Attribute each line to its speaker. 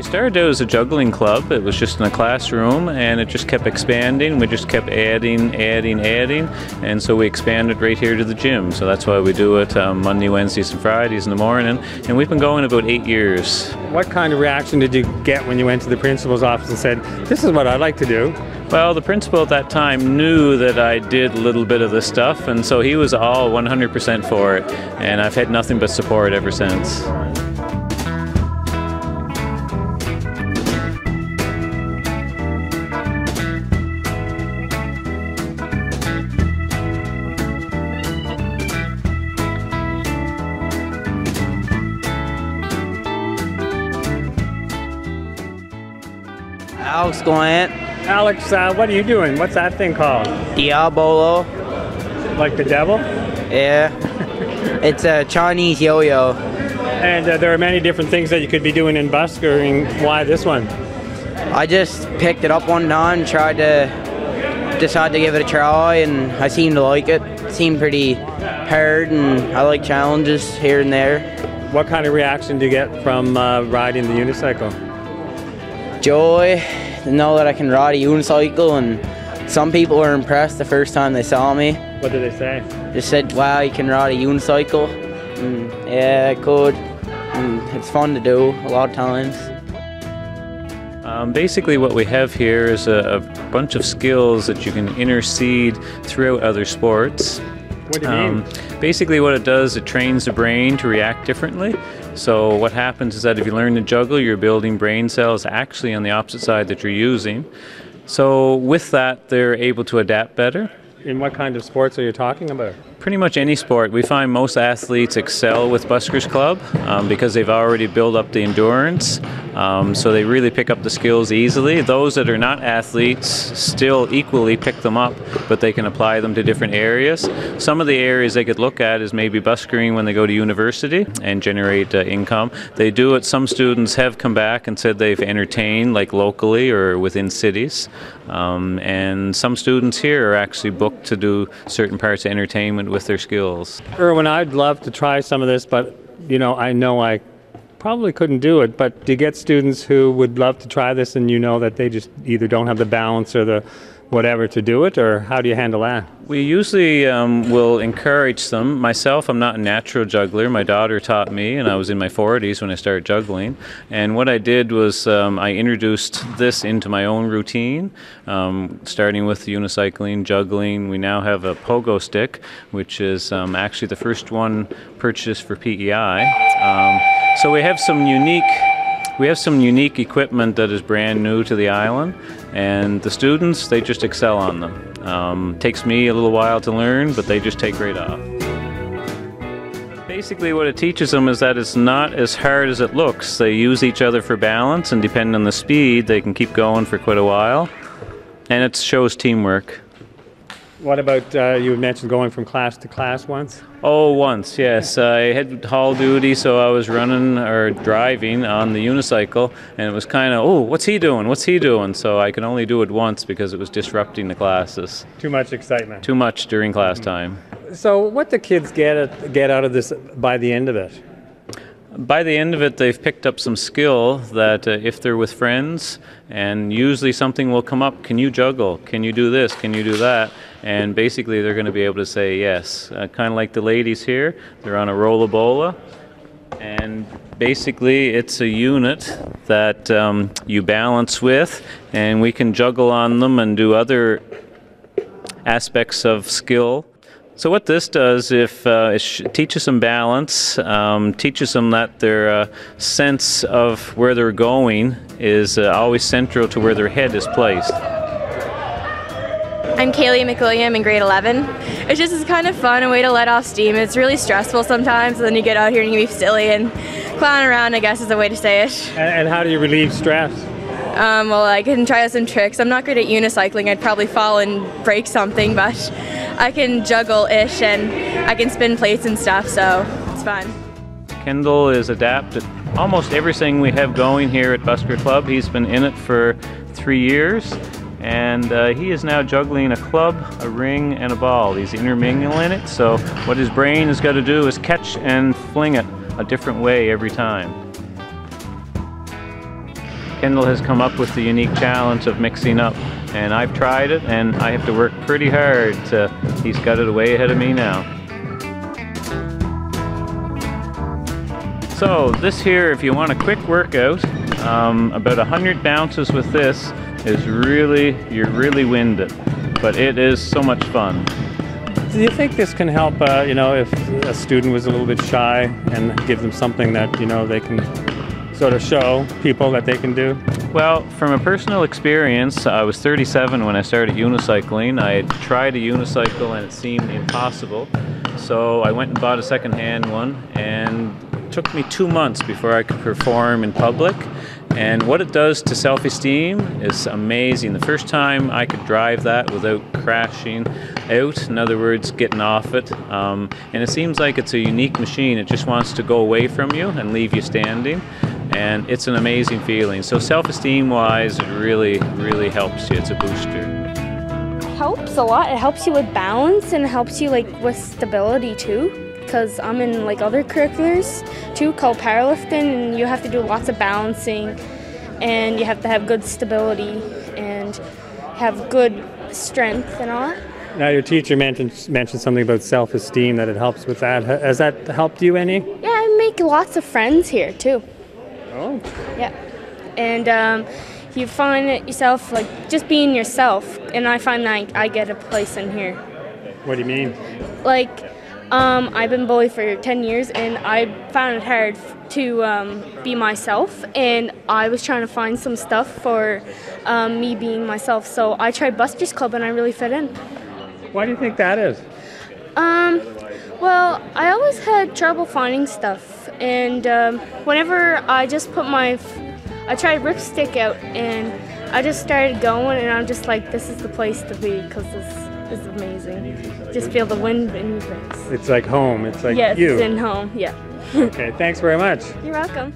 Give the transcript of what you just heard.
Speaker 1: started out as a juggling club. It was just in a classroom and it just kept expanding. We just kept adding, and so we expanded right here to the gym. So that's why we do it Monday, Wednesdays and Fridays in the morning, and we've been going about 8 years.
Speaker 2: What kind of reaction did you get when you went to the principal's office and said, this is what I'd like to do?
Speaker 1: Well, the principal at that time knew that I did a little bit of this stuff, and so he was all 100% for it, and I've had nothing but support ever since.
Speaker 3: Alex Glant.
Speaker 2: Alex, what are you doing? What's that thing called?
Speaker 3: Diabolo.
Speaker 2: Like the devil?
Speaker 3: Yeah. It's a Chinese yo-yo.
Speaker 2: And there are many different things that you could be doing in buskering. Why this one?
Speaker 3: I just picked it up one day and decided to give it a try, and I seemed to like it. It seemed pretty hard, and I like challenges here and there.
Speaker 2: What kind of reaction do you get from riding the unicycle?
Speaker 3: Joy, to know that I can ride a unicycle, and some people were impressed the first time they saw me.
Speaker 2: What did they say?
Speaker 3: They said, wow, you can ride a unicycle. And yeah, I could. And it's fun to do a lot of times.
Speaker 1: Basically what we have here is a bunch of skills that you can interseed throughout other sports.
Speaker 2: What do you mean?
Speaker 1: Basically what it does, it trains the brain to react differently. So what happens is that if you learn to juggle, you're building brain cells actually on the opposite side that you're using. So with that, they're able to adapt better.
Speaker 2: In what kind of sports are you talking about?
Speaker 1: Pretty much any sport. We find most athletes excel with Buskers Club because they've already built up the endurance, so they really pick up the skills easily. Those that are not athletes still equally pick them up, but they can apply them to different areas. Some of the areas they could look at is maybe buskering when they go to university and generate income. They do it. Some students have come back and said they've entertained, like locally or within cities, and some students here are actually booked to do certain parts of entertainment with their skills.
Speaker 2: Erwin, I'd love to try some of this, but I know I probably couldn't do it. But do you get students who would love to try this and you know that they just either don't have the balance or the whatever to do it, or how do you handle that?
Speaker 1: We usually will encourage them. Myself, I'm not a natural juggler. My daughter taught me, and I was in my 40s when I started juggling. And what I did was I introduced this into my own routine, starting with unicycling, juggling. We now have a pogo stick, which is actually the first one purchased for PEI. So we have some unique equipment that is brand new to the island, and the students, they just excel on them. Takes me a little while to learn, but they just take right off. Basically what it teaches them is that it's not as hard as it looks. They use each other for balance, and depending on the speed, they can keep going for quite a while, and it shows teamwork.
Speaker 2: What about, you mentioned going from class to class once?
Speaker 1: Oh, once, yes. I had hall duty, so I was running or driving on the unicycle, and it was kind of, oh, what's he doing? What's he doing? So I could only do it once because it was disrupting the classes.
Speaker 2: Too much excitement.
Speaker 1: Too much during class time.
Speaker 2: So what do kids get out of this by the end of it?
Speaker 1: By the end of it, they've picked up some skill that if they're with friends, and usually something will come up, can you juggle? Can you do this? Can you do that? And basically they're going to be able to say yes. Kind of like the ladies here, they're on a rollabola, and basically it's a unit that you balance with, and we can juggle on them and do other aspects of skill. So what this does, it teaches them balance, teaches them that their sense of where they're going is always central to where their head is placed.
Speaker 4: I'm Kaylee McWilliam in grade 11. It's just kind of fun, a way to let off steam. It's really stressful sometimes, and then you get out here and you can be silly and clown around, I guess is the way to say it.
Speaker 2: And how do you relieve stress?
Speaker 4: Well, I can try out some tricks. I'm not good at unicycling. I'd probably fall and break something, but I can juggle-ish and I can spin plates and stuff, so it's fun.
Speaker 1: Kendall is adapted almost everything we have going here at Busker Club. He's been in it for 3 years, and he is now juggling a club, a ring, and a ball. He's intermingling it, so what his brain has got to do is catch and fling it a different way every time. Kendall has come up with the unique challenge of mixing up, and I've tried it, and I have to work pretty hard. He's got it way ahead of me now. So this here, if you want a quick workout, about 100 bounces with this is you're really winded, but it is so much fun.
Speaker 2: Do you think this can help, if a student was a little bit shy and give them something that, they can sort of show people that they can do?
Speaker 1: Well, from a personal experience, I was 37 when I started unicycling. I had tried a unicycle and it seemed impossible. So I went and bought a second-hand one, and it took me 2 months before I could perform in public. And what it does to self-esteem is amazing. The first time I could drive that without crashing out, in other words, getting off it. And it seems like it's a unique machine. It just wants to go away from you and leave you standing. And it's an amazing feeling. So self-esteem wise, it really, really helps you. It's a booster.
Speaker 5: Helps a lot. It helps you with balance and it helps you with stability too. Because I'm in other curriculars too called powerlifting, and you have to do lots of balancing, and you have to have good stability and have good strength and all that.
Speaker 2: Now your teacher mentioned something about self-esteem, that it helps with that. Has that helped you any?
Speaker 5: Yeah, I make lots of friends here too.
Speaker 2: Oh.
Speaker 5: Yeah, and you find it yourself just being yourself, and I find that I get a place in here.
Speaker 2: What do you mean?
Speaker 5: I've been bullied for 10 years, and I found it hard to be myself, and I was trying to find some stuff for me being myself. So I tried Buskers Club, and I really fit in.
Speaker 2: Why do you think that is?
Speaker 5: Well, I always had trouble finding stuff, and whenever I just put I tried Ripstick out, and I just started going, and I'm just like, this is the place to be, because this is amazing. Just feel the wind in your face.
Speaker 2: It's like home. It's like
Speaker 5: yes,
Speaker 2: you.
Speaker 5: Yes, in home, yeah.
Speaker 2: Okay, thanks very much.
Speaker 5: You're welcome.